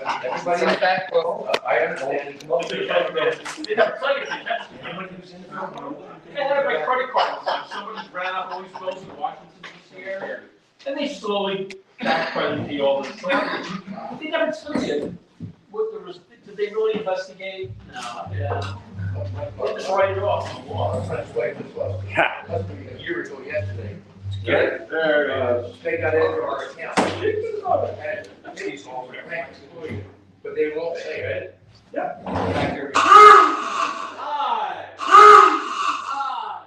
Everybody in the back, well, I understand. They have plenty of things. They have like credit cards, like somebody ran out all these bills in Washington DC area, and they slowly back credit the all this stuff. But they never tell you what there was, did they really investigate? No, yeah. They just write it off on the wall. That's why this was. Must be a year ago yesterday. There it is. They got into our account. And it's all for the banks, but they won't say it. Yeah. Back there. Aye. Aye.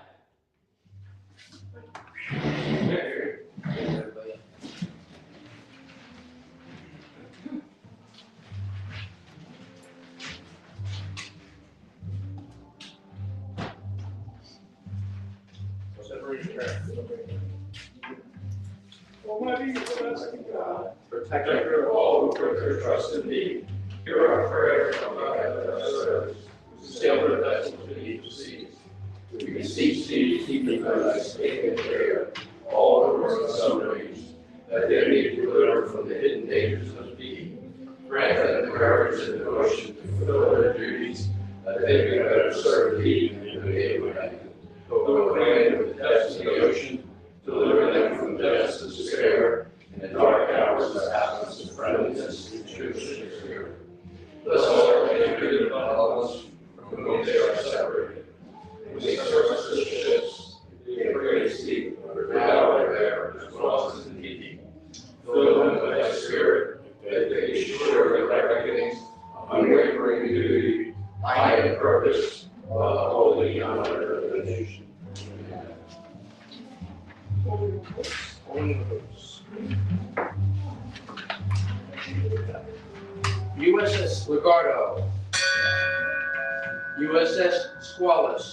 Everybody. Was that very fair? Almighty everlasting God, Protector of all who put their trust in thee, hear our prayer from thy servants, who sail their vessels beneath the seas. We beseech thee, keep in thy state and care all the world's submarines, that they may be delivered from the hidden dangers of thee. Grant them the courage and devotion to fulfill their duties, that they may better serve thee in the Abraham. Proclaim the depths of the ocean, deliver them from death's despair, in the dark hours of absence and friendliness and truth and spirit. Bless all our kindred and loved ones from whom they are separated. We service the ships, they praise thee, for thou art there, as well as in thee. Fill them with thy spirit, that they be sure of thy reckonings, unwavering duty, high in purpose, while the holy honor of the nation. USS Legardo, USS Squalus,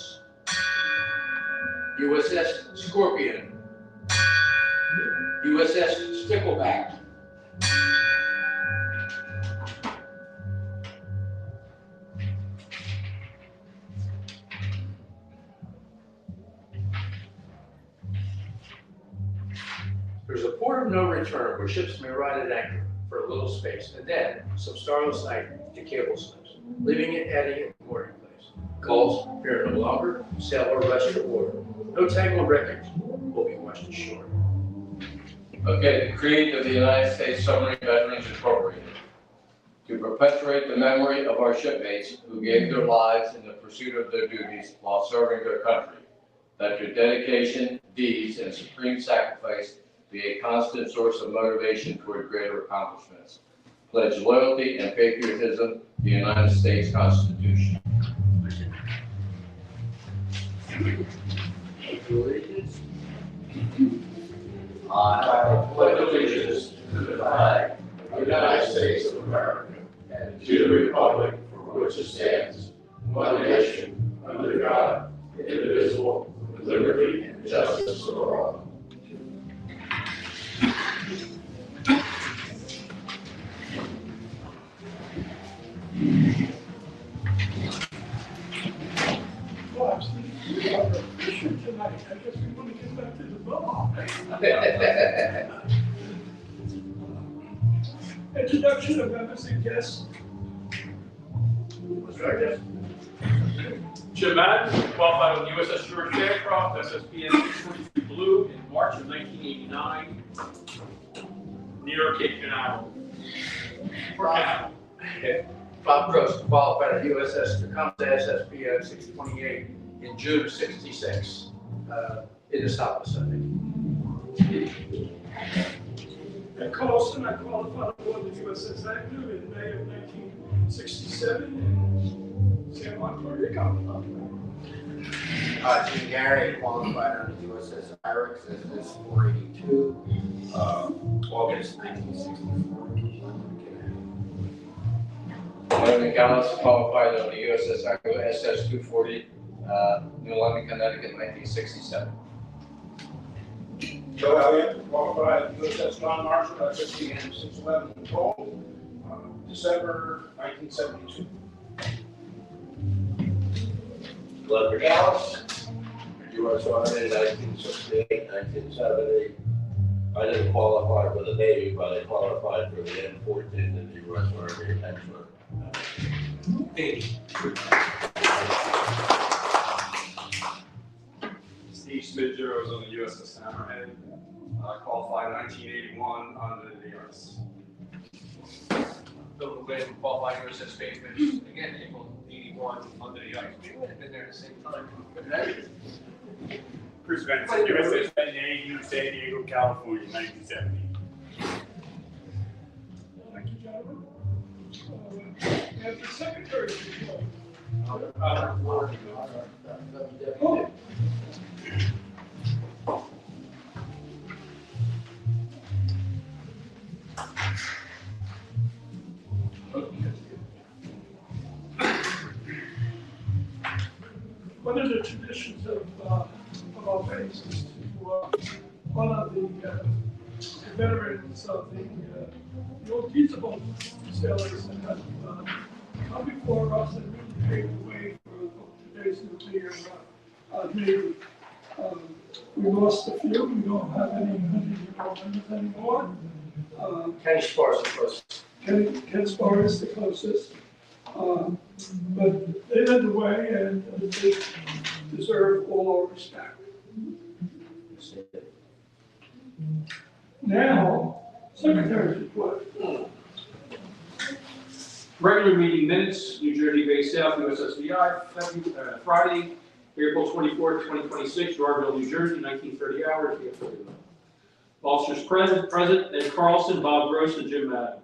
USS Scorpion, USS Stickleback, there's a port of no return where ships may ride at anchor for a little space, and then some starless night the cable slips, leaving it adding at the mooring place. Calls here no longer, sail or rest your order. No tangled wreckage will be washed ashore. Okay, the creed of the United States Submarine Veterans Incorporated. To perpetuate the memory of our shipmates who gave their lives in the pursuit of their duties while serving their country, that your dedication, deeds, and supreme sacrifice be a constant source of motivation toward greater accomplishments. Pledge loyalty and patriotism to the United States Constitution. Allegiance. I pledge allegiance to the flag of the United States of America and to the republic for which it stands, one nation, under God, indivisible, with liberty and justice for all. Tonight, I guess we want to get back to the ball. Introduction of members and guests. Jim Madden, qualified on the USS George Bancroft, SSBN 643 Blue in March of 1989, near Cape Canaveral. For Canaveral. Bob Gross, qualified at USS Tecumseh, SSBN 628 in June of '66, in the South Pacific. Ed Carlson, I qualified aboard the USS Agnew in May of 1967 in San Juan, Puerto Rico. Jim Gary, qualified on the USS Irix, SS 482, August 1964. Larry McAllis, qualified on the USS Iowa SS 240, New London, Connecticut, 1967. Joe Elliott, qualified USS John Marshall, SSBN 611 in Cole, December 1972. Glenn McAllis, U.S. Army, 1968, 1970, I didn't qualify for the Navy, but I qualified for the N-14 in the U.S. Army Expert. Steve Smidger, I was on the USS Hammerhead, qualified 1981 under the arts. Bill Wynn, qualified USS Spaceman, again, April 81 under the ice. We would have been there at the same time. Chris Benson, USS Navy, San Diego, California, 1970. Thank you, gentlemen. And the secretary, one of the traditions of our base is to honor the veterans of the old peaceable sailors that have come before us and really paved the way for today's nuclear Navy. We lost a few, we don't have any 100-year-old members anymore. Kenny Sparks, of course. Ken Spar is the closest. But they led the way and they deserve all our respect. Now, Secretary's report. Regular meeting minutes, New Jersey Bay South, USSVI, Friday, April 24th, 2026, Yarville, New Jersey, 1930 hours. We have 30 minutes. Officers present, Ed Carlson, Bob Gross, and Jim Madden.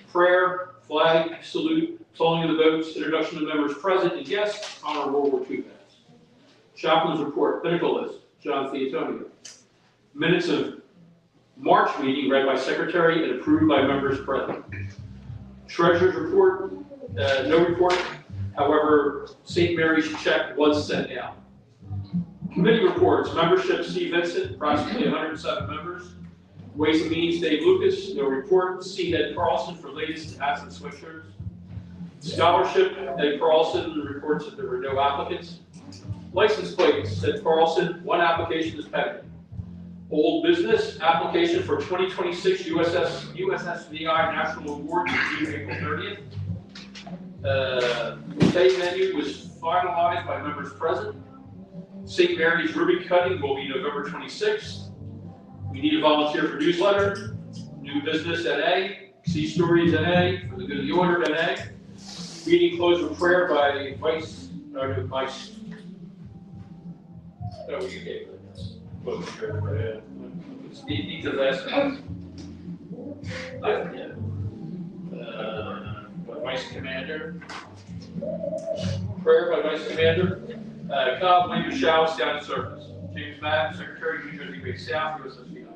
Prayer, flag, salute, tolling of the boats, introduction of members present and guests, honor World War II vets. Chaplain's report, pinnacle list, John Theotonio. Minutes of March meeting read by secretary and approved by members present. Treasurer's report, no report. However, St. Mary's check was sent out. Committee reports, membership, C. Vincent, approximately 107 members. Ways and Means, Dave Lucas, no report. C. Ed Carlson for latest asset switchers. Scholarship, Ed Carlson reports that there were no applicants. License plates, Ed Carlson, one application is pending. Old business, application for 2026 USSVI National Award due April 30th. Buffet menu was finalized by members present. St. Mary's ribbon cutting will be November 26th. We need a volunteer for newsletter. New business NA, C Stories NA, for the good of the order NA. Meeting closed with prayer by Vice. Oh, you gave it. These are the last ones. Vice Commander. Prayer by Vice Commander. Cobb, William Shaw, Sound and Service. James Madden, Secretary, New Jersey Bay South, USSVI.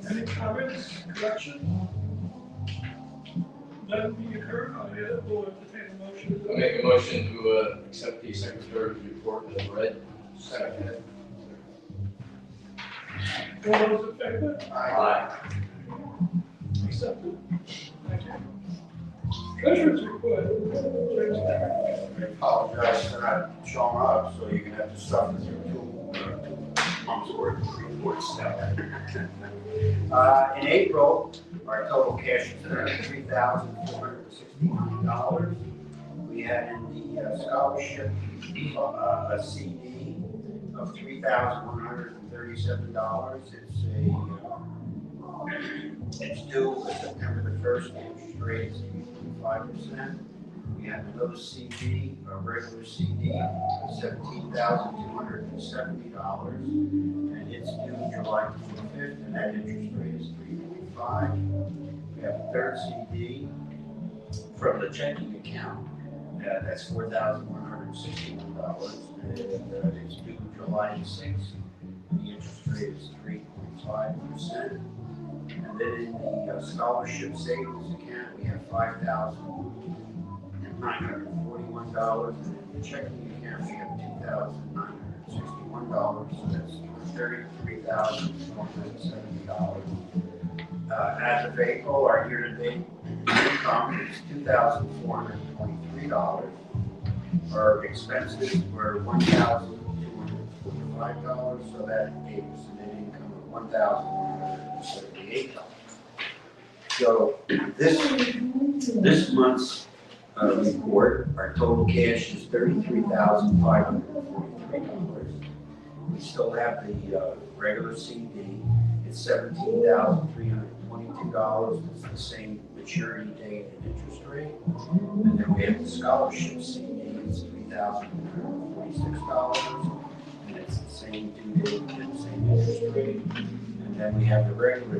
Any comments, correction? None being occurred, I will entertain a motion. I make a motion to accept the secretary's report as read. Second. All those in favor? Aye. Accepted. Thank you. Treasurer's report. James Barrett. I apologize for not showing up, so you're gonna have to suffer through two months worth of reports now. In April, our total cash was $3,469. We had in the scholarship a CD of $3,137. It's due September the 1st. The interest rate is 3.5%. We have another CD, a regular CD, of $17,270, and it's due July 25th, and that interest rate is 3.5. We have a third CD from the checking account, that's $4,161, and it's due July 6th, and the interest rate is 3.5%. And then in the scholarship savings account, we have $5,941, and in the checking account, we have $2,961, so that's $33,470. As of April, our year-to-date income is $2,423. Our expenses were $1,245. $5, so that gave us a net income of $1,178. So this month's report, our total cash is $33,543. We still have the regular CD, it's $17,322, it's the same maturity date and interest rate. And then we have the scholarship CD, it's $3,146, and it's the same due date and the same interest rate. And then we have the regular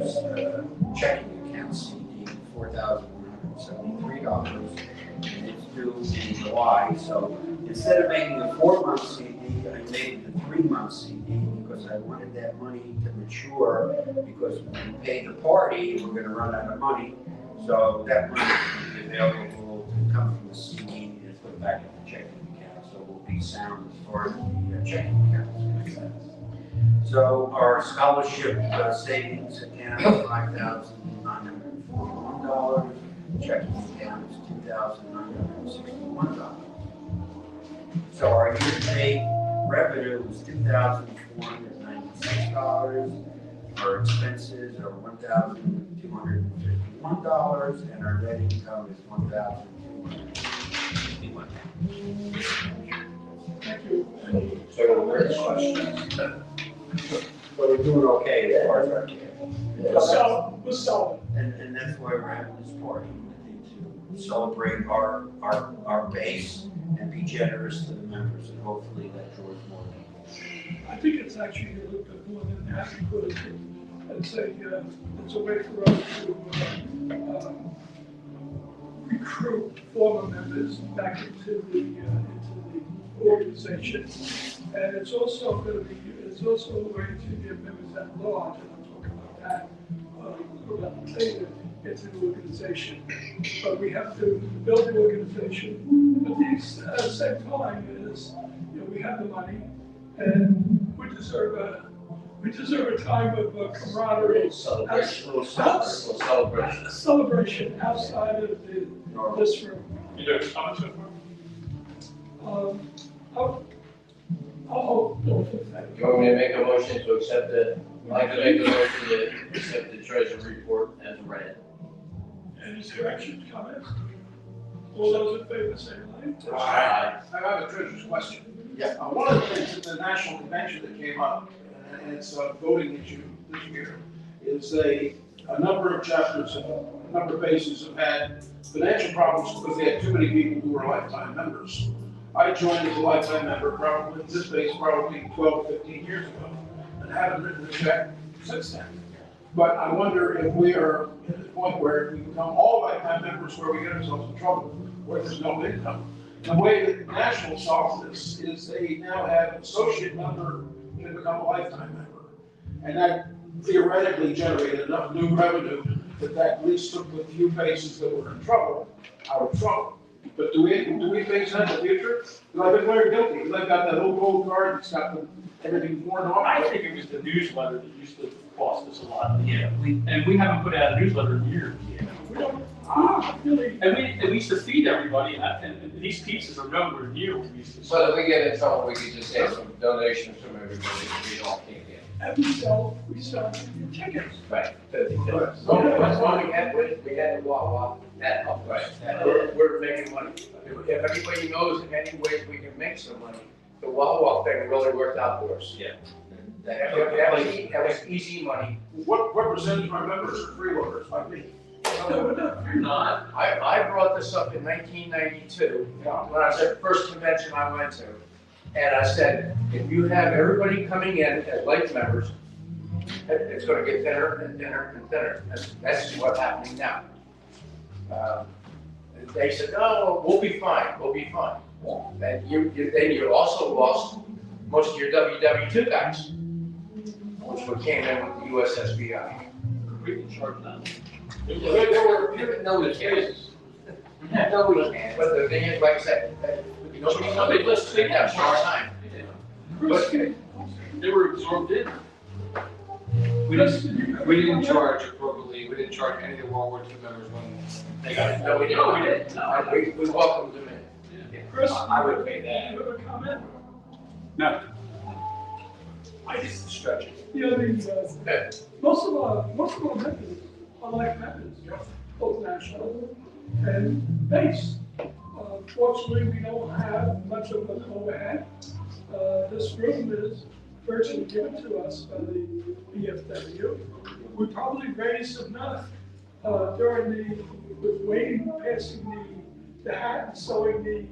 checking account CD, $4,173, and it's due in July. So instead of making a 4-month CD, I made the 3-month CD because I wanted that money to mature, because when we pay the party, we're gonna run out of money. So that money will be available to come from the CD and put back in the checking account. So we'll be sound as far as the checking account is concerned. So our scholarship savings account is $5,941. Checking account is $2,961. So our year-to-date revenue is $2,496. Our expenses are $1,251, and our net income is $1,261. Thank you. So we're but we're doing okay as far as our care. We're solid. And that's why we're having this party, to celebrate our base and be generous to the members, and hopefully let George more. I think it's actually a little bit more than that, because it's a way for us to recruit former members back into the organization. And it's also a way to get members at large, and I'm talking about that, later into the organization. But we have to build the organization. But the same time is, we have the money, and we deserve a time of camaraderie. Celebration. A celebration outside of this room. You know, comments so far? I'll hold. You want me to make a motion to accept the, I'd like to make a motion to accept the treasury report as read. Any corrections, comments? All those in favor say aye. I have a treasurer's question. Yeah. One of the things at the national convention that came up, and it's a voting issue this year, is a number of chapters, a number of bases have had financial problems because they had too many people who were lifetime members. I joined as a lifetime member probably, this base probably 12, 15 years ago, and haven't written a check since then. But I wonder if we are at the point where we become all lifetime members, where we get ourselves in trouble, where there's no income. The way that the National solved this is they now have an associate member can become a lifetime member. And that theoretically generated enough new revenue that at least took the few bases that were in trouble out of trouble. But do we face that in the future? Because I've been very guilty, because I've got that little gold card that's got everything worn off. I think it was the newsletter that used to cost us a lot. Yeah, And we haven't put out a newsletter in years. We don't really. And we used to feed everybody, and these pizzas are nowhere near what we used to. So if we get in trouble, we could just have some donations from everybody, we all can't get. And we sell tickets. Right. That's why we had the Wawa, that helped us. We're making money. If everybody knows in any ways we can make some money, the Wawa thing really worked out for us. Yeah. That was easy money. What percentage of our members are freeloaders like me? You're not. I brought this up in 1992, when I was at the first convention I went to. And I said, if you have everybody coming in as life members, it's gonna get thinner and thinner and thinner. And that's what's happening now. They said, no, we'll be fine. And you also lost most of your WW2 guys, which came in with the USSBI. We can charge them. There were, you didn't know the cases. No, we can't. But the thing is, like I said, nobody lists it that short time. They were absorbed in. We didn't charge appropriately, we didn't charge any of the World War II members when they got it. No, we didn't. No. We welcomed them in. Chris, I would pay that. you have a comment? No. Stretch it. You know, most of our methods are like methods, both national and base. Fortunately, we don't have much of an overhead. This room is virtually given to us by the BFW. We probably raised enough with waiting, passing the hat and sewing the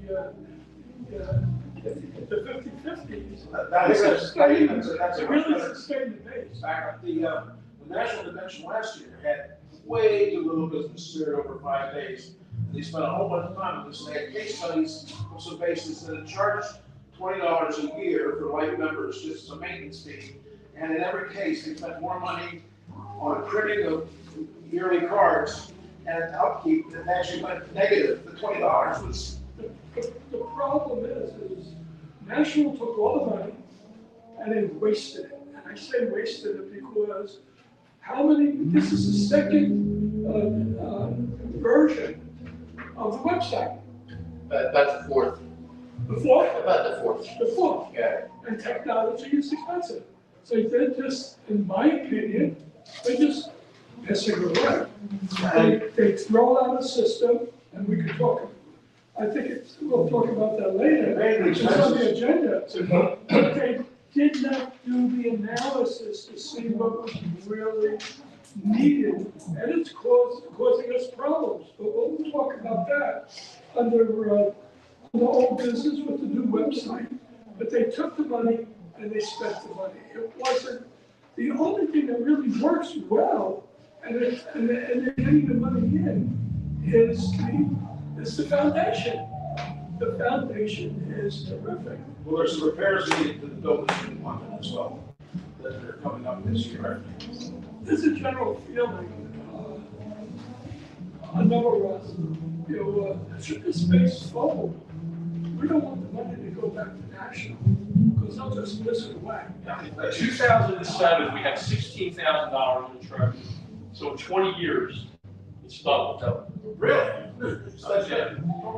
50/50s. That's a Really sustain the base. back up. The national convention last year had way too little business spirit over 5 days. They spent a whole bunch of time on this. They had case studies of some bases that had charged $20 a year for life members, just as a maintenance fee. And in every case, they spent more money on printing of yearly cards and upkeep that actually went negative. The $20 was. The problem is National took all the money and they wasted it. And I say wasted it because this is the second version of the website. About the fourth. The fourth? About the fourth. The fourth. Yeah. And technology is expensive. So they just, in my opinion, they just pissing away. They throw out a system, and we could talk. I think we'll talk about that later. It's on the agenda. But they did not do the analysis to see what was really needed, and it's causing us problems. But we'll talk about that under the old business with the new website. But they took the money and they spent the money. It wasn't the only thing that really works well, and they're getting the money in, is the foundation. The foundation is terrific. Well, there's some repairs needed to the building in London as well, that are coming up this year. There's a general feeling, a number of us, should this space fold? We don't want the money to go back to national, because they'll just miss it away. In 2007, we had $16,000 in treasury. So in 20 years, it's doubled. Really?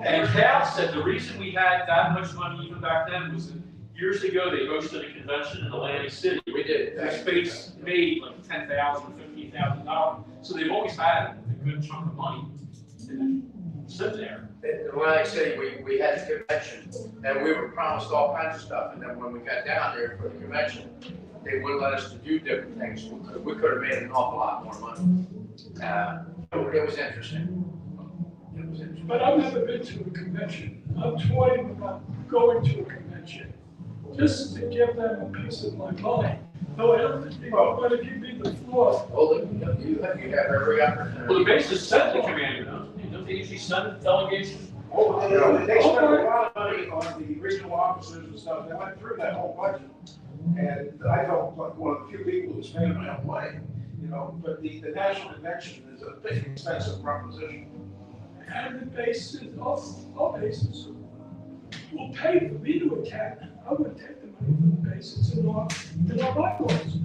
And Cal said the reason we had that much money even back then was that years ago, they hosted a convention in Atlantic City. We did. The space made like $10,000, $15,000. So they've always had a good chunk of money sit there. In Atlantic City, we had the convention, and we were promised all kinds of stuff, and then when we got down there for the convention, they wouldn't let us to do different things. We could have made an awful lot more money. It was interesting. But I've never been to a convention. I'm toying about going to a convention, just to give them a piece of my mind. No, I don't think, but if you give the floor. Well, you have every opportunity. Well, the base is sent to commander, don't they usually send delegations? Oh, they spent a lot of money on the regional officers and stuff. They went through that whole budget. And I felt like one of the few people who's paying my own way, but the national convention is a big expensive proposition. And the bases, all bases will pay for me to attend. I would take the money from the bases in our bylaws.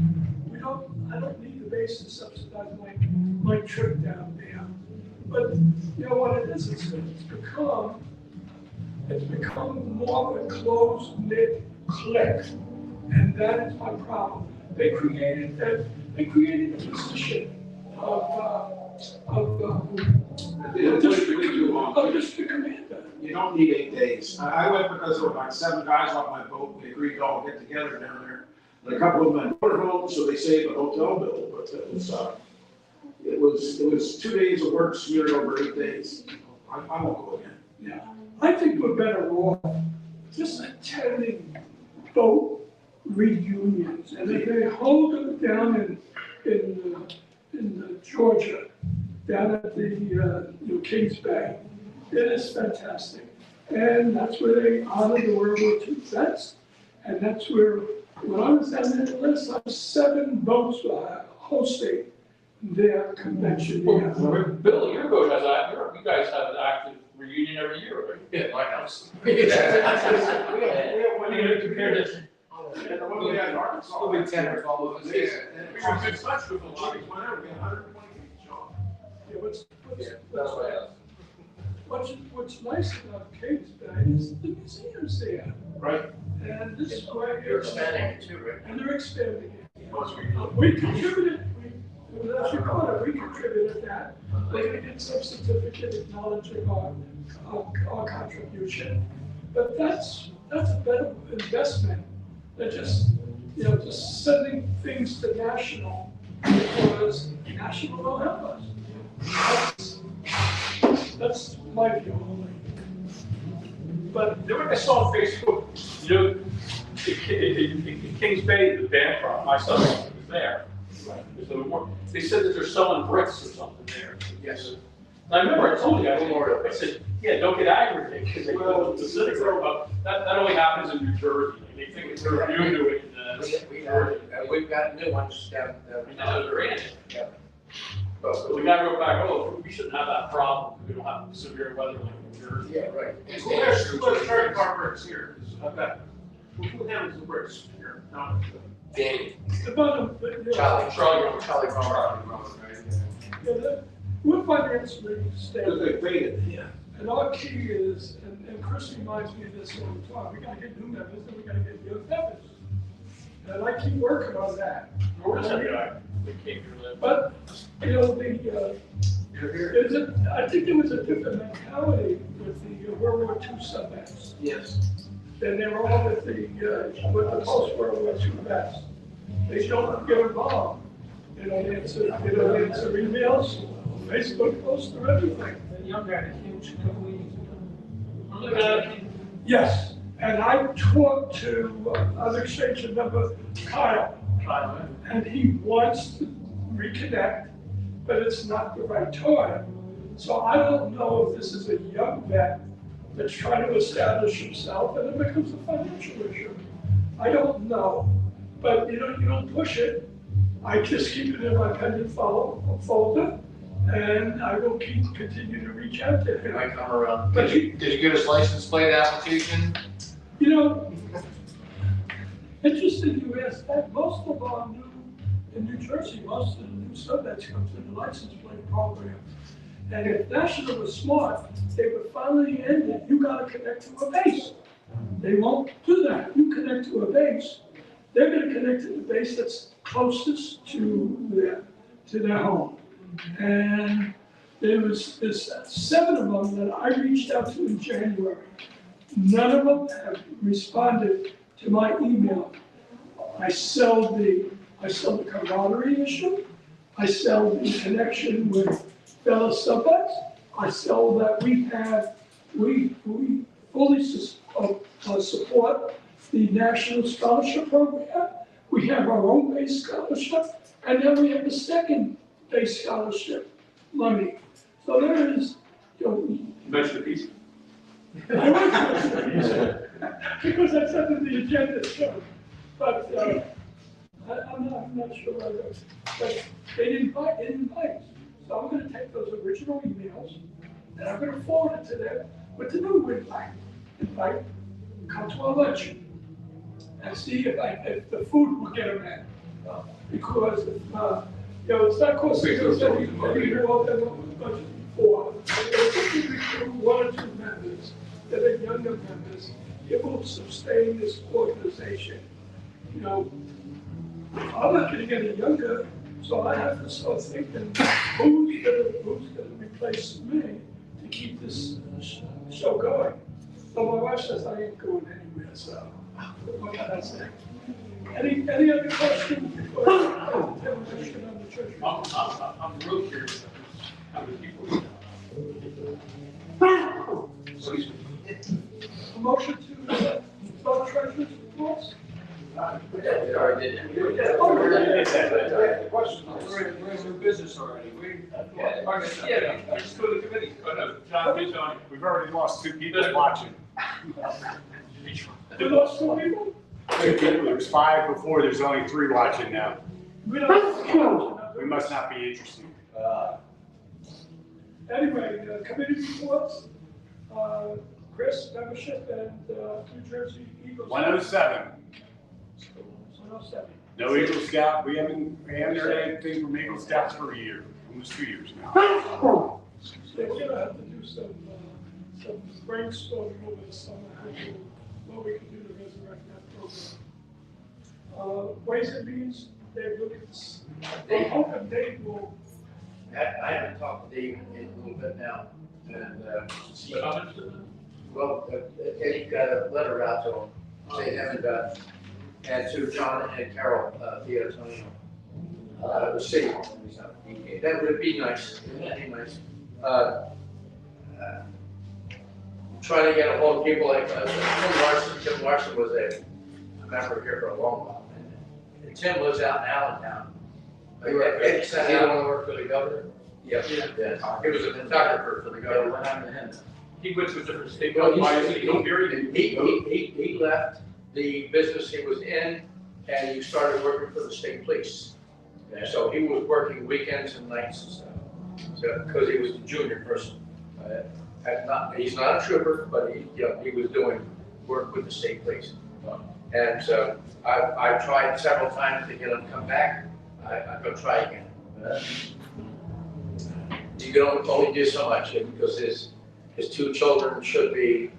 I don't need the base to subsidize my trip down there. But you know what it is? It's become more of a closed-knit clique, and that is my problem. They created a position of district commander. You don't need 8 days. I went because there were like 7 guys off my boat. We agreed to all get together down there. And a couple of them had motorhomes, so they saved the hotel bill, but it was 2 days of work smeared over 8 days. I won't go again. Yeah, I think we're better off just attending boat reunions, and if they hold them down in Georgia, down at the Kings Bay, it is fantastic. And that's where they honor the World War II vets. And that's where, when I was down there, the last time, 7 boats hosting their convention. Bill, your boat has you guys have an active reunion every year, right? Yeah, my house. We have one year compared to. And the one we had in Arkansas. It'll be 10 or 12 of us. And we were good touch with the Ladies Winter, we had 120 people. Yeah, what's nice about Kings Bay is the museums there. Right. And this is why. You're expanding it too, right? And they're expanding it. We contributed, as you call it, we contributed that. We're gonna get some certificate acknowledging our contribution. But that's a better investment than just, just sending things to national, because national will help us. That's my view only. But then when I saw on Facebook, in Kings Bay, the band from my son was there. They said that they're selling bricks or something there. Yes. And I remember I told you, I said, yeah, don't get aggravated, because they go to the city, but that only happens in New Jersey. They think it's they're immune to it. We've got new ones down. They're in. Yeah. But we gotta go back, we shouldn't have that problem, we don't have severe weather like New Jersey. Yeah, right. Let's try to car bricks here. Okay. Who handles the bricks here? No. Danny. About Charlie. We're financially stable. Because they paid it. Yeah. And our key is, and Chris reminds me of this all the time, we gotta get new members, and we gotta get young members. And I keep working on that. Where was that guy? We came here. But, I think there was a different mentality with the World War II sub-vets. Yes. Than they were all with the post-World War II vets. They don't get involved. They don't answer emails, Facebook posts, or everything. The young guy that came a couple weeks ago. Remember that? Yes, and I talked to an exchange member, Kyle, and he wants to reconnect, but it's not the right time. So I don't know if this is a young vet that's trying to establish himself and it becomes a financial issue. I don't know, but you don't push it. I just keep it in my pending folder, and I will continue to reach out to him. I come around. But Did you get his license plate application? Interesting you asked that. Most of our in New Jersey, most of the new sub-vets come through the license plate program. And if National was smart, they would finally end it. You gotta connect to a base. They won't do that. You connect to a base, they're gonna connect to the base that's closest to their home. And there's 7 of them that I reached out to in January. None of them have responded to my email. I sell the camaraderie issue. I sell the connection with fellow sub-vets. I sell that we fully support the National Scholarship Program. We have our own base scholarship, and then we have the second base scholarship money. So there is, You mentioned the pizza. I like to because that's under the agenda, so, but, I'm not sure, but they didn't invite us. So I'm gonna take those original emails, and I'm gonna forward it to them with the new invite, come to our lunch. And see if the food will get them in. Because, it's not costing us any more than what we budgeted for. If we recruit 1 or 2 members that are younger members, it will sustain this organization. I'm not gonna get any younger, so I have to start thinking, who's gonna replace me to keep this show going? So my wife says I ain't going anywhere, so what can I say? Any other questions before I on the church? I'm real curious how many people. A motion to vote treasurer's reports? We're in new business already. Yeah, just go to the committee, John. We've already lost 2 people watching. We lost 2 people? There was 5 before, there's only 3 watching now. We don't. We must not be interested. Anyway, committee reports, Chris, membership, and New Jersey Eagles. 107. 107. No Eagle Scout. We haven't heard anything from Eagle Scouts for a year, almost 2 years now. So we're gonna have to do some brainstorming over the summer, how to what we can do to resurrect that program. Ways and Means, Dave Lucas, I'm hoping Dave will, I haven't talked to Dave in a little bit now, and, See comments to them? well, Eddie got a letter out to him, saying haven't done, and to John and Carol, the Antonio. See, that would be nice, that'd be nice. Trying to get a hold of people like, Tim Larson was a member here for a long while. And Tim lives out in Allentown. He didn't want to work for the governor? Yeah, he was a photographer for the government. What happened to him? He went to a different state. Well, He he left the business he was in, and he started working for the state police. So he was working weekends and nights and stuff, so, because he was a junior person. He's not a trooper, but he was doing work with the state police. And so I tried several times to get him to come back. I'm gonna try again. You can only do so much, because his two children should be.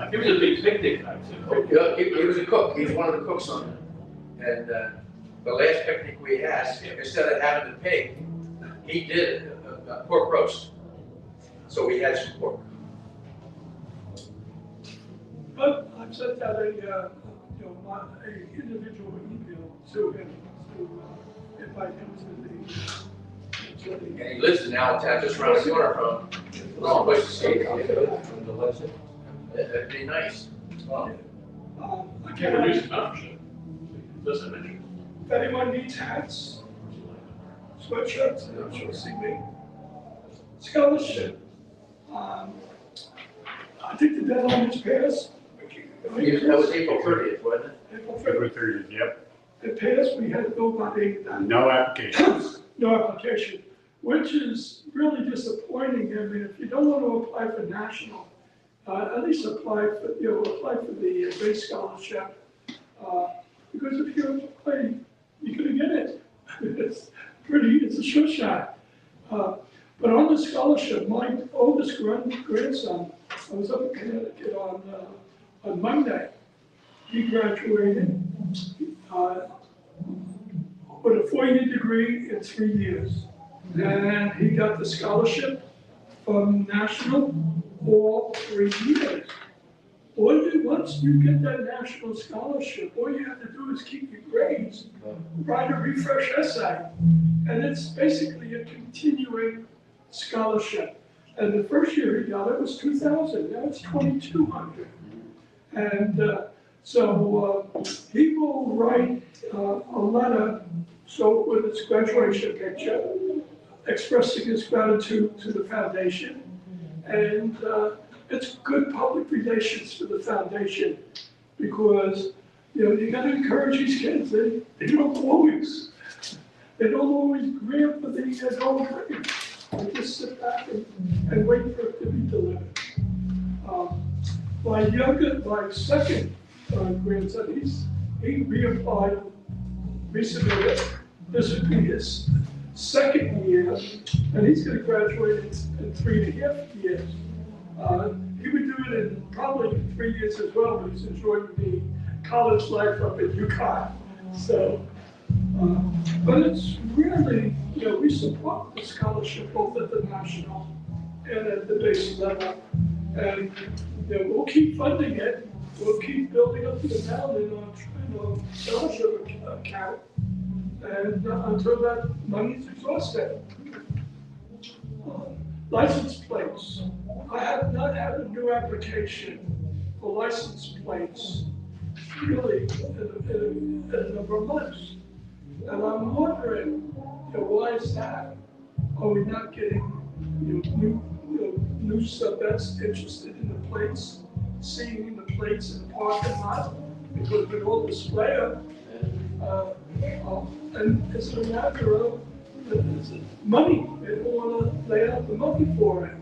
He was a big picnic guy too. Yeah, he was a cook, he was one of the cooks on it. And the last picnic we had, instead of having the pig, he did a pork roast. So we had some pork. but I've sent out a individual email to him to invite him to the. And he lives in Allentown, just around the corner from, wrong place to stay. From the legend? It'd be nice. I Can't can't reduce the membership. Doesn't mention. If anyone needs hats, sweatshirts, I'm sure see me. Scholarship. I think the deadline is passed. That was April 30th, wasn't it? April 30th. February 30th, yep. It passed, we had nobody, No application. no application, which is really disappointing. I mean, if you don't want to apply for national, at least apply for the base scholarship. Because if you apply, you're gonna get it. It's a sure shot. But on the scholarship, my oldest grandson, I was up in Connecticut on Monday. He graduated with a 4-year degree in 3 years. And he got the scholarship from National all 3 years. Once you get that national scholarship, all you have to do is keep your grades, write a refresh essay, and it's basically a continuing scholarship. And the first year he got it was $2,000, now it's $2,200. And so he will write a letter, so with his graduation picture, expressing his gratitude to the foundation. And it's good public relations for the foundation, because you gotta encourage these kids. They don't always grant for the gold grade. They just sit back and wait for it to be delivered. My second grandson, he reapplied, resubmitted. This would be his second year, and he's gonna graduate in 3.5 years. He would do it in probably 3 years as well, but he's enjoying the college life up in UConn. So, but it's really, we support the scholarship both at the national and at the base level. And we'll keep funding it. We'll keep building up the amount in our scholarship account, and until that money is exhausted. License plates. I have not had a new application for license plates really in a number of months. And I'm wondering, why is that? Are we not getting new stuff that's interested in the plates, seeing the plates in the parking lot? Because we all display them. And it's a matter of money. They don't want to lay out the money for it.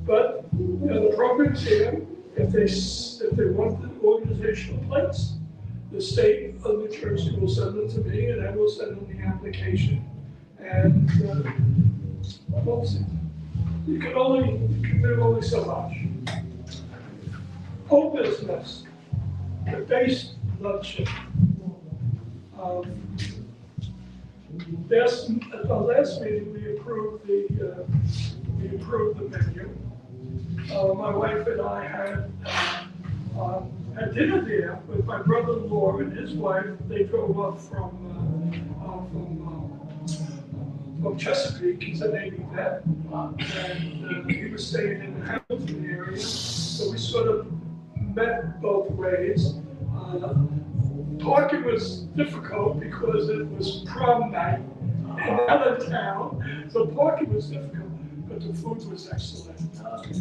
But the program's here. If they want the organizational plates, the state of New Jersey will send them to me, and I will send them the application. And we'll see. You can do only so much. Whole business. the base luncheon. At the last meeting, we approved the menu. My wife and I had dinner there with my brother-in-law and his wife. They drove up from Chesapeake. He's a Navy vet, and he was staying in the Hamilton area. So we sort of met both ways. Parking was difficult because it was prom night in another town, so parking was difficult, but the food was excellent.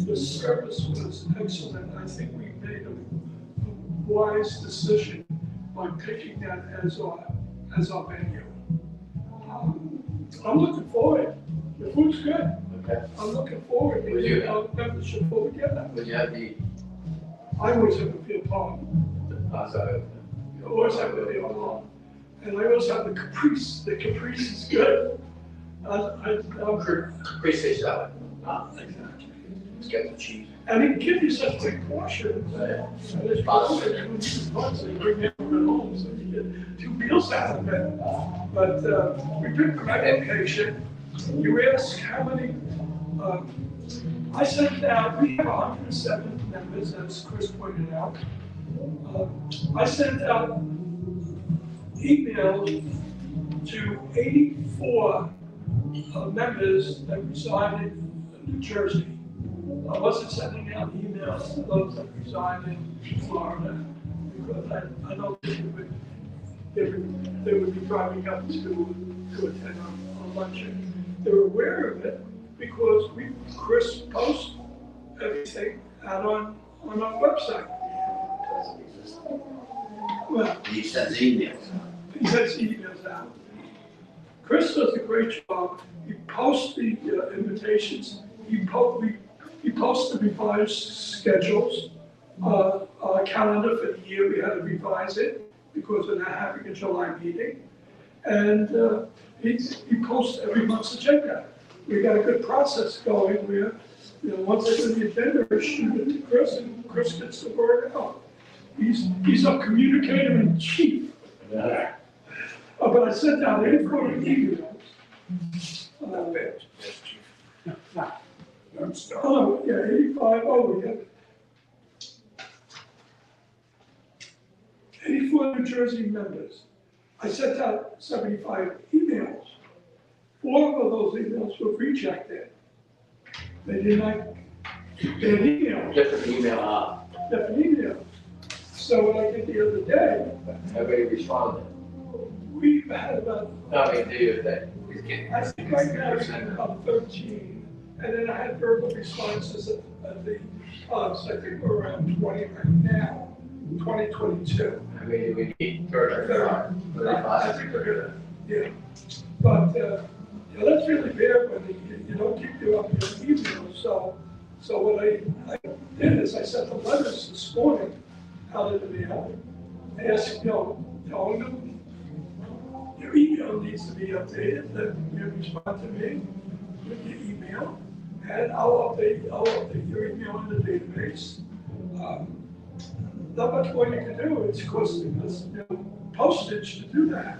The service was excellent. I think we made a wise decision by picking that as our menu. I'm looking forward. The food's good. Okay. I'm looking forward to getting our membership all together. Would you have the, I always have a field palm. sorry, I always have a field palm. And I also have the caprice. The caprice is good. Caprese salad. Exactly. It's got the cheese. And it gives you such big portions. And it's possible when you so you bring it home, so you get 2 meals out of it. But we picked the right location. You ask how many, I sent out, we have 107 members, as Chris pointed out. I sent out emails to 84 members that reside in New Jersey. I wasn't sending out emails to those that reside in Florida because I know they would be driving up to attend our luncheon. They were aware of it because Chris posts everything out on our website. Well, He sends emails. he sends emails out. Chris does a great job. He posts the invitations. He posts the revised schedules, calendar for the year. We had to revise it because we're not having a July meeting. And he posts every month's agenda. We got a good process going where, once I do the agenda, I shoot it to Chris, and Chris gets the word out. He's a communicator in chief. But I sent out 84 emails. Oh, yeah, 85, we have 84 New Jersey members. I sent out 75 emails. 4 of those emails were rejected. They did not get emails. Different email. Different emails. So what I did the other day, everybody responded. we had about, How many do you think? I think I got about 13. And then I had verbal responses at the, so I think we're around 20 right now, 2022. How many do we need? 35? I think we're gonna, yeah. But, that's really bad when you don't keep your emails. So what I did is I sent the letters this morning out of the mail, asking, telling them, your email needs to be updated, then you respond to me with your email, and I'll update your email in the database. Not much more you can do, it's costing us, postage to do that.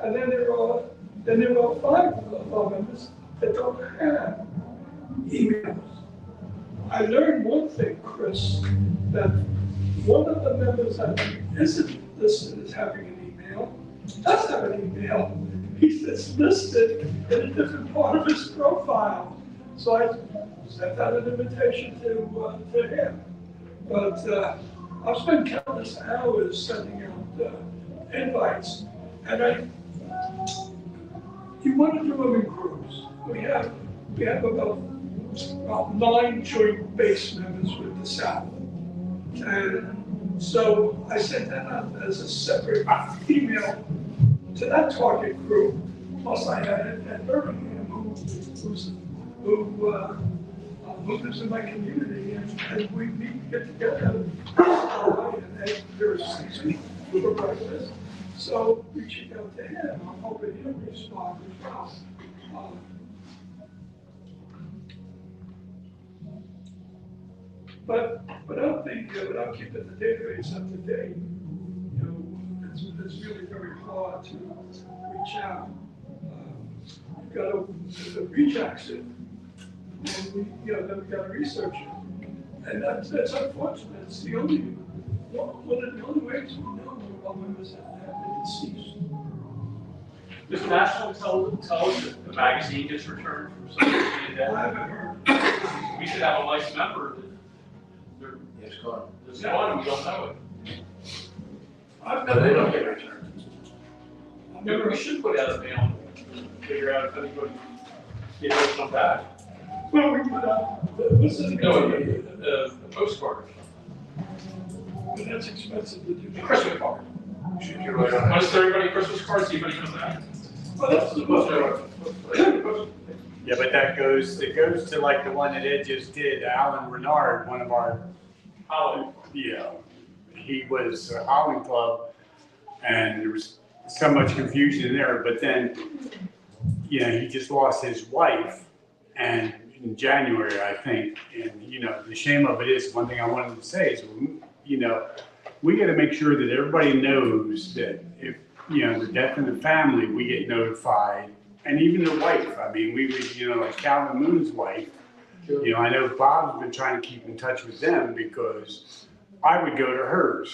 And then there are 5 of our members that don't have emails. I learned one thing, Chris, that one of the members that isn't listed as having an email does have an email. He's just listed in a different part of his profile. So I sent out an invitation to him. But I've spent countless hours sending out invites, and you want to do them in groups. We have about 9 joint base members with the South. And so I sent that out as a separate email to that target group. Plus I had at Birmingham who lives in my community, and we meet, get together, and there's for breakfast. So reaching out to him, I'm hoping he'll respond as well. But without without keeping the database up to date, you know, it's really very hard to reach out. You've got to reach exit, and then we've got to research it. And that's unfortunate. It's the only, one of the only ways we know what members have been deceased. Does National tell us if the magazine gets returned from somebody being dead? I haven't heard. We should have a nice member that It's gone. there's one, we don't know it. I've No, they never, don't get returned. I've Maybe never, we should put out a mail, figure out if anybody gave us some back. well, we put out, what's the, No, the postcard, but that's expensive to do. the Christmas card. Should you write on Want to it? send everybody a Christmas card, see if anybody comes back? Well, that's the most. Yeah, but it goes to like the one that Ed just did, Alan Renard, one of our, Holiday. he was Howling Club, and there was so much confusion there, but then, he just lost his wife, and in January, I think, and, the shame of it is, one thing I wanted to say is, we gotta make sure that everybody knows that if, the death in the family, we get notified, and even the wife, I mean, we would, like Calvin Moon's wife, I know Bob's been trying to keep in touch with them because I would go to her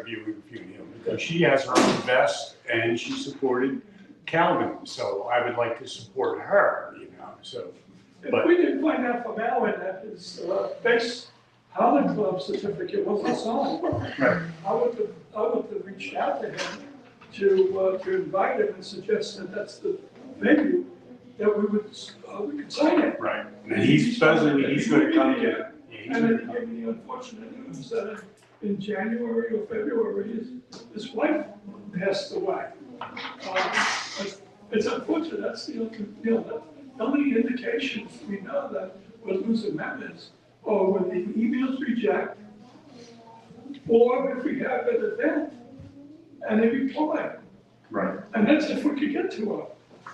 viewing funeral, because she has her own vest and she supported Calvin, so I would like to support her, so. If we didn't find out from Alan that his base Howland Club certificate wasn't signed, Right. I would have reached out to him to invite him and suggest that that's the venue that we could sign it. Right, and he's supposedly, he's gonna come to. And then he gave me the unfortunate news that in January or February, his wife passed away. It's unfortunate, that's the only indications we know that we're losing members, or when the emails reject, or if we have an event and they reply. Right. And that's if we could get to them.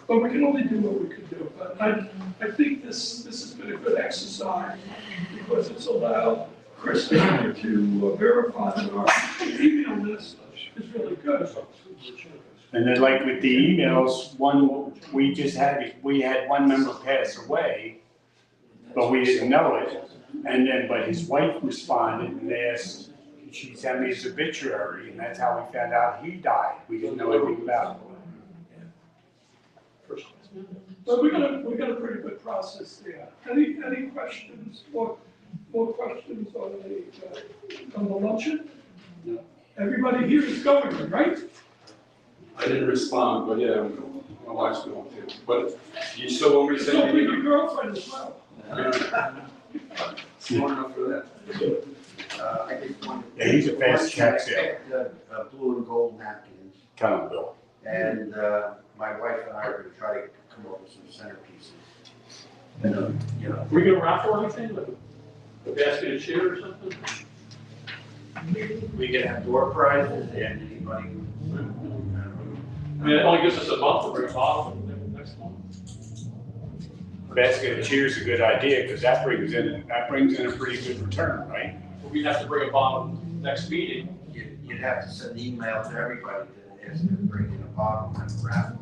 But we can only do what we could do. But I think this has been a good exercise because it's allowed Chris to verify that our email list is really good. And then like with the emails, we had one member pass away, but we didn't know it. And then, but his wife responded and asked, she sent me his obituary, and that's how we found out he died. We didn't know anything about it. But we got a pretty good process there. Any questions, more questions on the luncheon? No. Everybody here is going, right? I didn't respond, but yeah, my wife's going to. But you still want me to So send bring you? your girlfriend as well. Smart enough for that. I just wanted. Yeah, he's a fast check sale. I picked blue and gold napkins, Tell him, Bill. and my wife and I are gonna try to come up with some centerpieces. And, We gonna raffle anything, like a basket of cheer or something? we can have door prizes and anybody. I mean, it only gives us a month to bring a bottle next month. Basket of cheers is a good idea, because that brings in a pretty good return, right? We'd have to bring a bottle next meeting. You'd have to send an email to everybody that ask them to bring in a bottle and a raffle.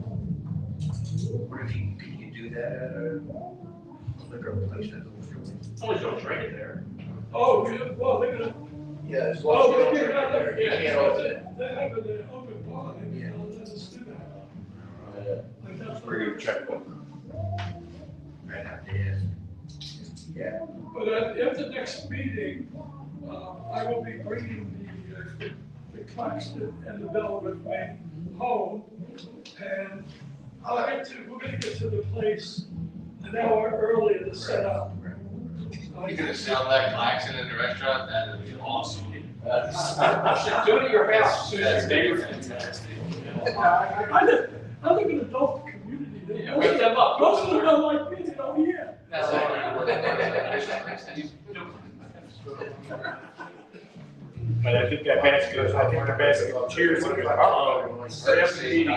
What if can you do that at a liquor place? Only don't drink it there. Oh, yeah, well, they're gonna, Yeah, as long as you don't they drink it there, you can't open it. They have an open bar, and they'll let us do that. Like, that's Bring a checkbook. I'd have to ask. Yeah. But at the next meeting, I will be bringing the Claxton and the Bell with me home. And we're gonna get to the place an hour earlier to set up. You're gonna sell that Claxon in the restaurant? That would be awesome. Do it at your house, soon as it's Fantastic. I live in an adult community. Yeah, wake them up. Most of them are like me, they don't hear. But I think the basket of cheers is good. Uh-oh. Hurry up the meeting.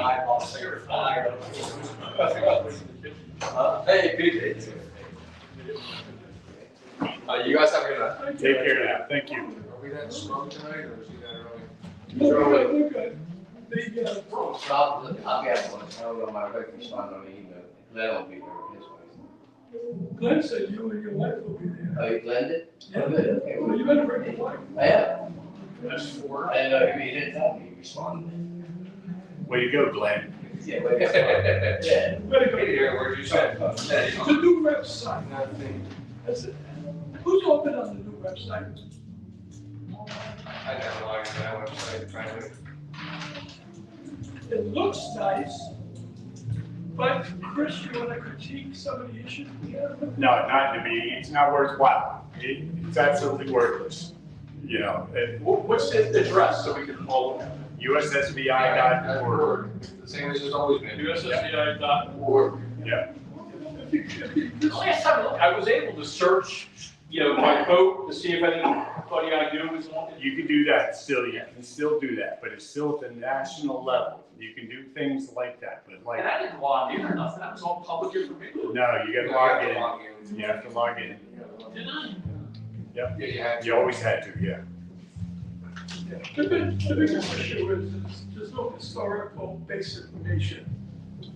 Hey, Pete. You guys have a good night. Thank Take you. care now, thank you. Are we that strong tonight, or is he that early? We're good. The, I'll get one, I don't know my wife respond on the email, Glenn will be there, his wife. Glenn said you and your wife will be there. Oh, you blend it? Yeah. Oh, good, okay. Well, you better bring your wife. I am, That's four. I didn't know he didn't tell me, he responded. Way to go, Glenn. Yeah, but it's fine. Yeah. Better go. Hey, there, where'd you send? It's a new website. Nothing. That's it. Who's open on the new website? I never logged into that website, frankly. It looks nice, but Chris, you wanna critique some of the issues we have? No, not to me, it's not worthwhile. It's absolutely worthless. You know, What's the address so we can all look at it? USSBI.org. The same as it's always been. USSCI.org. Yeah. The last time I was able to search, by vote to see if anybody I knew was on it. You can do that still, you can still do that, but it's still at the national level. You can do things like that, but like, And I didn't log in or nothing, that was all public information. no, you gotta log in. You have to log in. Did I? Yeah, you had. You always had to, yeah. The biggest issue is there's no historical base information.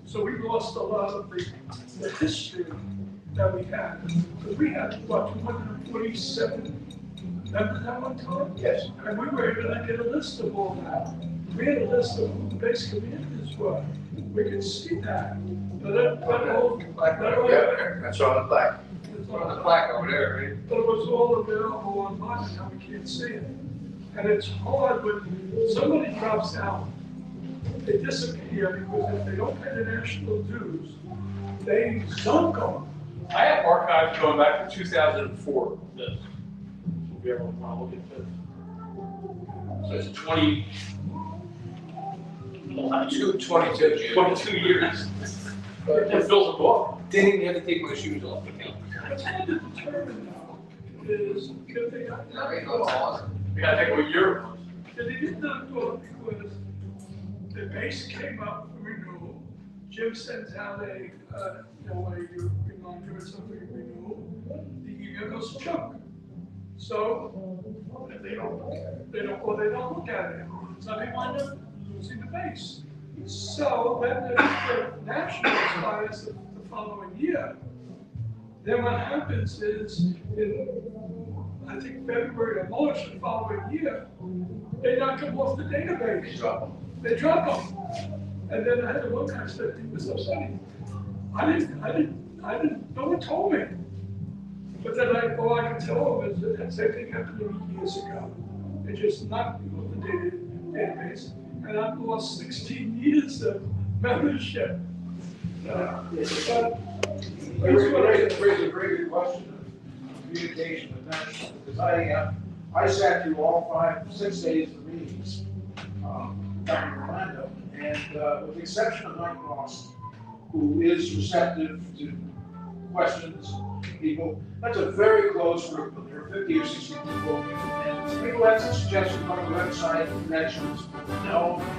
So we lost a lot of the history that we had. Because we had, what, 247 members at one time? Yes. And we were able to get a list of all that. We had a list of who the base commanders were. We could see that. But That's on the plaque. It's on the plaque over there, right? But it was all available online, and now we can't see it. And it's hard when somebody drops out, they disappear because if they don't pay the national dues, they don't go. I have archives going back to 2004. This. We'll be able to look at this. So it's 22 years. It fills a book. Didn't even have to take my shoes off. What's hard to determine now is if they got. We gotta take a year. They didn't do it because the base came up for renewal. Jim sends out a reminder or something renewal. The email goes to junk. So they don't look at it. So they wind up losing the base. So then the national expires the following year. Then what happens is I think February or March the following year, they knock them off the database. They drop them. And then I had one guy said he was upsetting. I didn't, no one told me. But then all I can tell them is that that same thing happened to me years ago. They just knocked me off the database. And I've lost 16 years of membership. Raise a very good question of communication with national, because I sat through all 6 days of meetings down in Orlando, and with the exception of Mike Ross, who is receptive to questions, people, that's a very close group, there are 50 or 60 people, and people had some suggestions on the website, connections,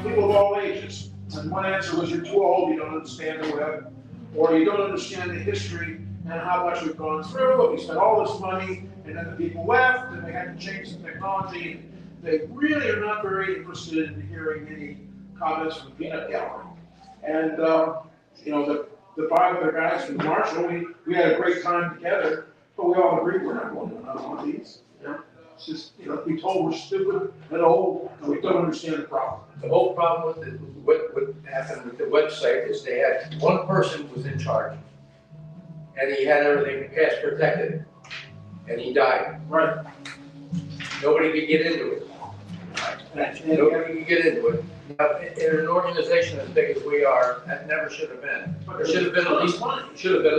people of all ages. And one answer was, you're too old, you don't understand the web, or you don't understand the history and how much we've gone through, and we spent all this money, and then the people left, and they had to change the technology. They really are not very interested in hearing any comments from the peanut gallery. And, the 5 other guys from Marshall, we had a great time together, but we all agreed we're not going to one of these. It's just, we told we're stupid and old, and we don't understand the problem. The whole problem with what happened with the website is they had one person was in charge. And he had everything pass protected. And he died. Right. Nobody could get into it. Nobody could get into it. Now, in an organization as big as we are, that never should have been. There should have been at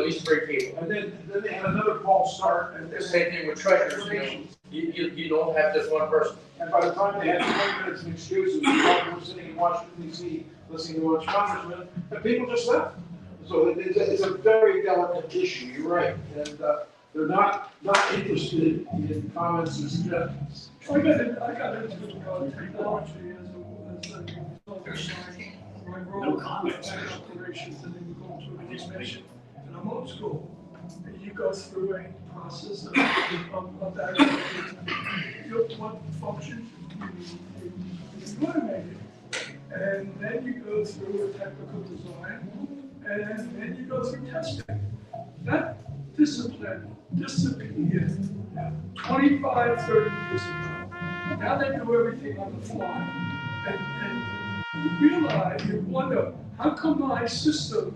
least 3 people. And then they had another false start, and The same thing with treasurers, you don't have just one person. And by the time they had 20 minutes of excuses, we were sitting in Washington DC, listening to a congressman, and people just left. So it's a very delicate issue, you're right, and they're not interested in comments and suggestions. I got into technology as No comments. operations, and then we go to information, and I'm old school. And you go through a process of that. What functions you automate it. And then you go through a technical design, and then you go through testing. That discipline disappeared 25, 30 years ago. Now they do everything on the fly. And you realize, you wonder, how come my system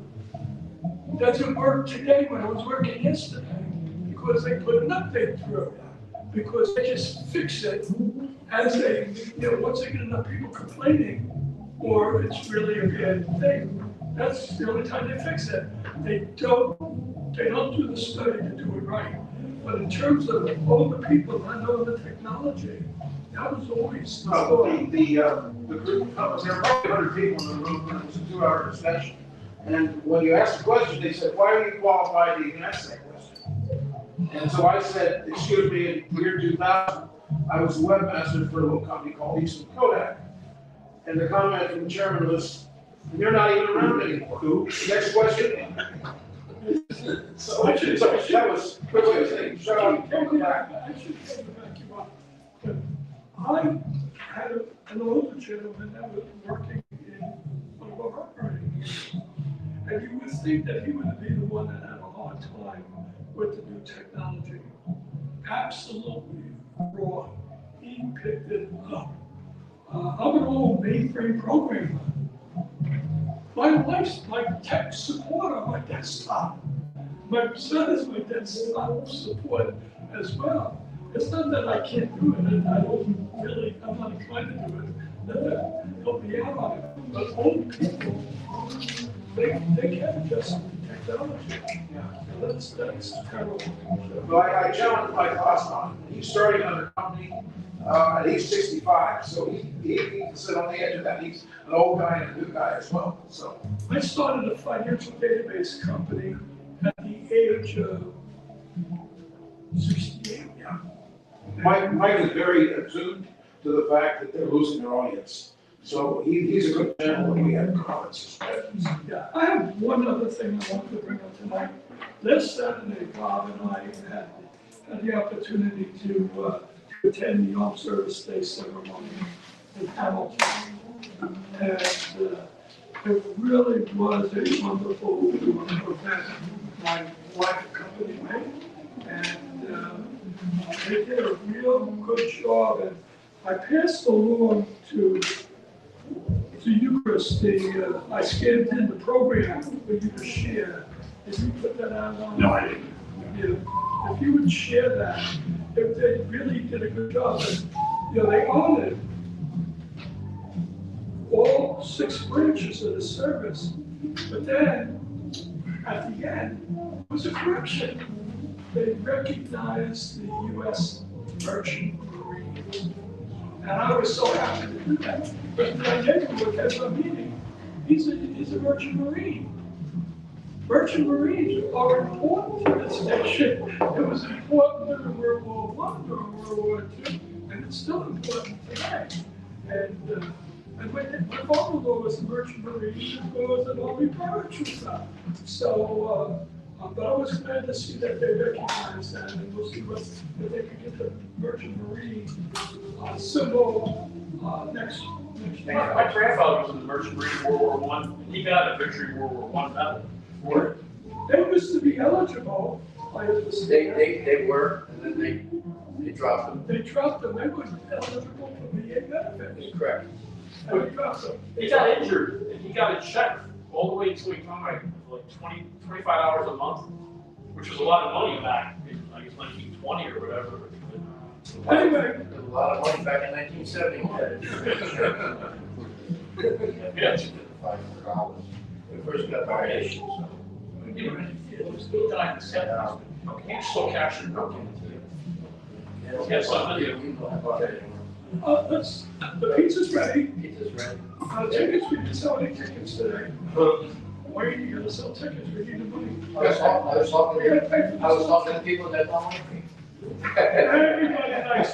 doesn't work today when it was working yesterday? Because they put an update through. Because they just fix it as they, once they get enough people complaining, or it's really a bad thing. That's the only time they fix it. They don't do the study to do it right. But in terms of all the people not knowing the technology, that was always the story. The group, there were probably 100 people in the room, and it was a 2-hour discussion. And when you asked the question, they said, why are you qualified to even ask that question? And so I said, excuse me, in the year 2000, I was a webmaster for a little company called Eastman Kodak. And the comment from the chairman was, you're not even around anymore. Who? Next question. So that was quick way of saying, shut up, come back. I should back you up. But I had an older gentleman that was working in one of our operating units. And you would think that he would be the one that had a hard time with the new technology. Absolutely wrong. He picked it up. I'm an old mainframe programmer. My wife's my tech support on my desktop. My son is my desktop support as well. It's not that I can't do it, and I'm not inclined to do it, that help me out on it. But old people, they can't adjust to the technology. Yeah. So that's terrible. Well, I challenged my boss on it. He's starting another company, and he's 65, so he can sit on the edge of that. He's an old guy and a new guy as well, so. I started a financial database company at the age of 68. Yeah. Mike is very attuned to the fact that they're losing their audience. So he's a good gentleman. We have comments. Yeah, I have one other thing I wanted to bring up tonight. This Saturday, Bob and I had the opportunity to attend the Armed Service Day ceremony in Hamilton. And it really was a wonderful event. My wife accompanied me, and they did a real good job. And I passed along to you, Chris, I scanned in the program for you to share. Did you put that out on? No, I didn't. Yeah. If you would share that, if they really did a good job, and, they honored all 6 branches of the service, but then at the end was a correction. They recognized the U.S. Merchant Marines. And I was so happy to do that. But my neighborhood has a meeting. He's a Merchant Marine. Merchant Marines are important to this nation. It was important during World War I, during World War II, and it's still important today. And my father-in-law was a Merchant Marine, and was an Army paratrooper. So, but I was glad to see that they recognize that, and we'll see if they can get the Merchant Marine symbol next month. My grandfather was in the Merchant Marine in World War I, and he got a Victory World War I medal for it. They used to be eligible. They were, and then they dropped them. They dropped them. They were eligible for VA benefits. Correct. And they dropped them. He got injured, and he got a check all the way until he got like 25 hours a month, which was a lot of money back in, I guess, 1920 or whatever. Anyway. There was a lot of money back in 1970. Yeah. $500. We first got our issue, so. It was still like the 70s. Okay, it's still captured. Yes, The pizza's ready. Pizza's ready. Tickets, we didn't sell any tickets today. Why are you gonna sell tickets? We need the money. I was talking to people that don't like me. Everybody nice.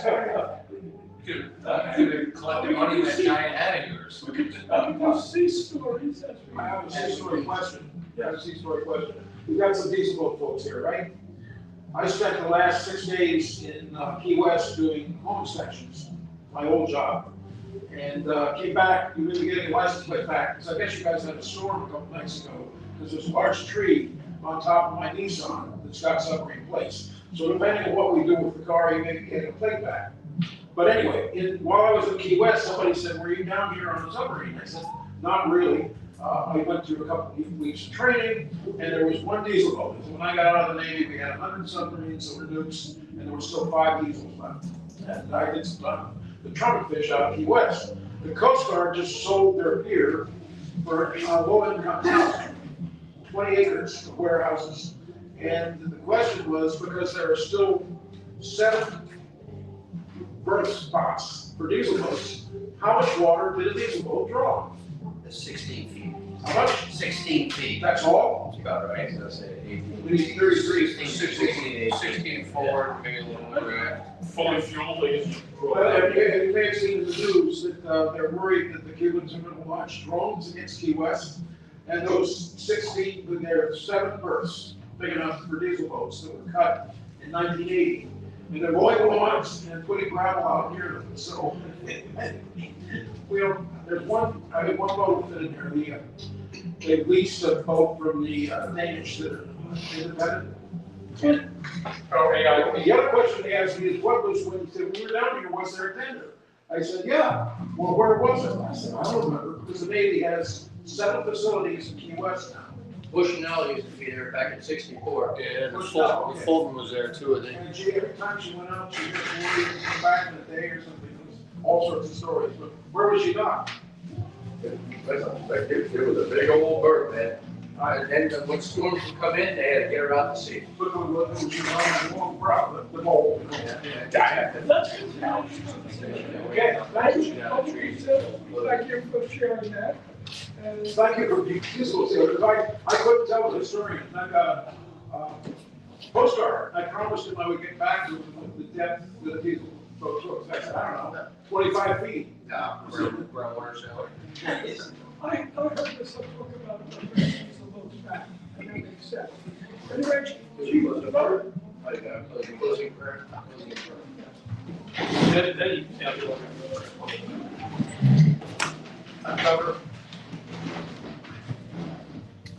You could collect the money in that giant hat of yours. We could see stories as we. I have a C-story question. We've got some decent folks here, right? I spent the last 6 days in Key West doing home inspections, my old job. And came back, we were getting license plate back, because I guess you guys had a storm a couple nights ago, because there's a large tree on top of my Nissan that's got something replaced. So depending on what we do with the car, you may get a plate back. But anyway, while I was in Key West, somebody said, were you down here on the submarine? I said, not really. I went through a couple of weeks of training, and there was one diesel boat. When I got out of the Navy, we had 100 submarines that were nukes, and there were still 5 diesels left. And I did some the trumpet fish out of Key West. The Coast Guard just sold their pier for low-income housing, 20 acres of warehouses. And the question was, because there are still 7 berth spots for diesel boats, how much water did a diesel boat draw? 16 feet. How much? 16 feet. That's all? That's about right, so say 18. We need 33. 16 forward, maybe a little more. Fully fueled, they just. Well, you may have seen in the news that they're worried that the Cubans are going to launch drones against Key West. And those 16, there are 7 berths big enough for diesel boats that were cut in 1980. And they're mowing the lawns and putting gravel out near them. So we don't, there's one, I mean, one boat fit in there. They leased a boat from the Danish that are independent. The other question they asked me is, what was, when you said, we were down here, was there a tender? I said, yeah. Well, where was it? I said, I don't remember, because the Navy has 7 facilities in Key West now. Bushnell used to be there back in '64. Yeah, the Fulton was there too, I think. And she, every time she went out, she just worried to come back in a day or something. It was all sorts of stories. But where was she not? It was a big old bird, man. And then when storms would come in, they had to get her out to sea. Look what she was on the long route, the mole. Okay, thank you for sharing that. And Thank you for being useful, because I couldn't tell the historian. I got a postcard. I promised him I would get back to him with the depth that diesel boats took. I said, I don't know, 25 feet. Groundwater shower. I heard this talk about the questions of those back, and that makes sense. Anyway, she was about Closing prayer. Uncover.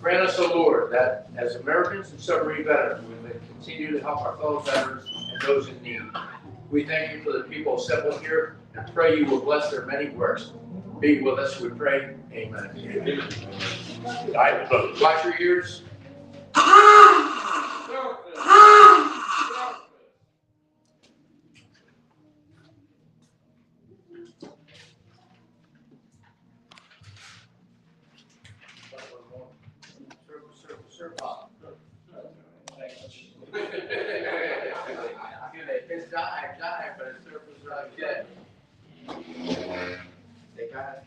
Grant us, O Lord, that as Americans and submarine veterans, we may continue to help our fellow veterans and those in need. We thank you for the people assembled here and pray you will bless their many works. Be with us, we pray. Amen. Watch your ears. It's dive, but it's surface dead. They got it.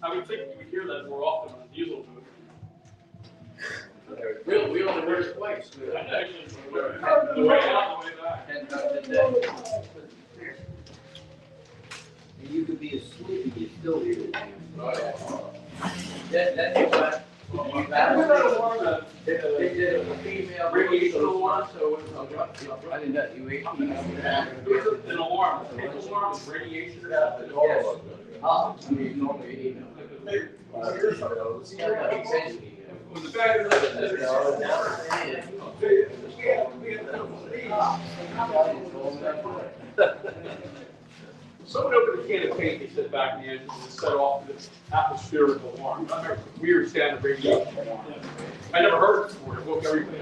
I would think you would hear that more often on diesel boats. We only heard it twice. The way out, the way back. And the dead. And you could be asleep and you still hear it. Then you got. They did a female radiation one, so it was I didn't know, you ate. An alarm, an alarm with radiation. Yes. Oh, I mean, normally, you know. Was the fact someone opened a can of paint, they said back in the end, and set off this atmospheric alarm. I remember weird standard radiation alarm. I never heard it before, it woke everybody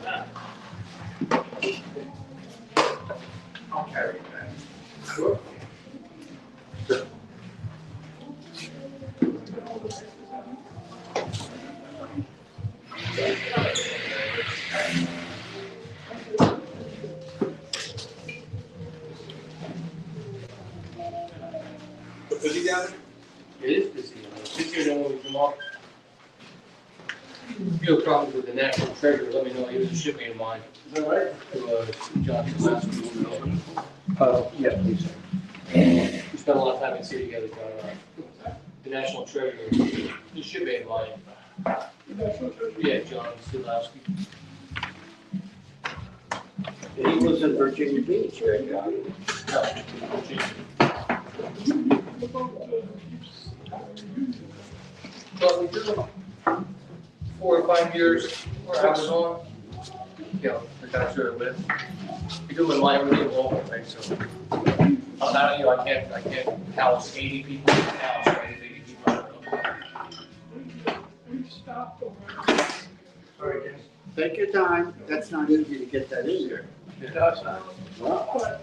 up. I'll carry it back. Sure. Busy down there? It is busy. This year, when we come up, if you have problems with the national treasurer, let me know. He was a shipmate of mine. Is that right? To Johnson last week. Yeah, please. We spent a lot of time in city together, John. The national treasurer, he's a shipmate of mine. Yeah, John Silowski. He lives in Virginia Beach, that guy. But we do 4 or 5 years, we're out on, you know, that's where I live. We do it like really local things, so. I'm not, you know, I can't house 80 people in the house, or 80 people. I don't know. We stopped over. Sorry, Jim. Take your time, that's not easy to get that in there. No, it's not. Well,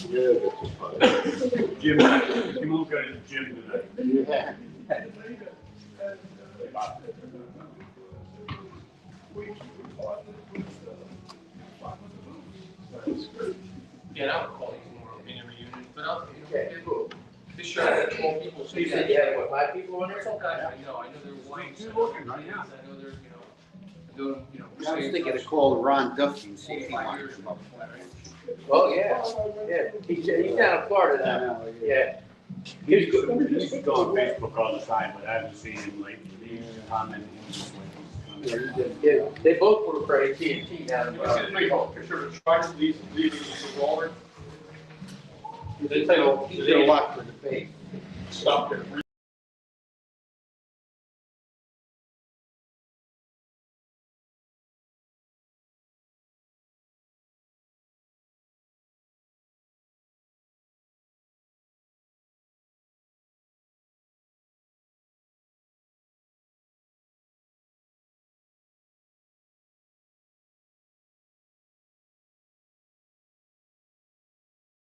yeah, that's fine. Jim, you won't go to the gym tonight. Yeah. Yeah, I would call these more mini reunions, but I'll, you know, Okay, cool. this year I had 12 people. So you said you had, what, 5 people on there? Some guys, I know they're white. You're looking right now. I know they're, you know, doing, you know. I was thinking to call Ron Duffy and see if he wanted to come up. Oh, yeah, yeah. He's down in Florida now. Yeah. He's go on Facebook all the time, but I haven't seen him lately. He's commenting. Yeah, they both work for AT&T down in You see the big Florida. picture of the truck leaving the Walmart? He's a lot for the face. Stopped there.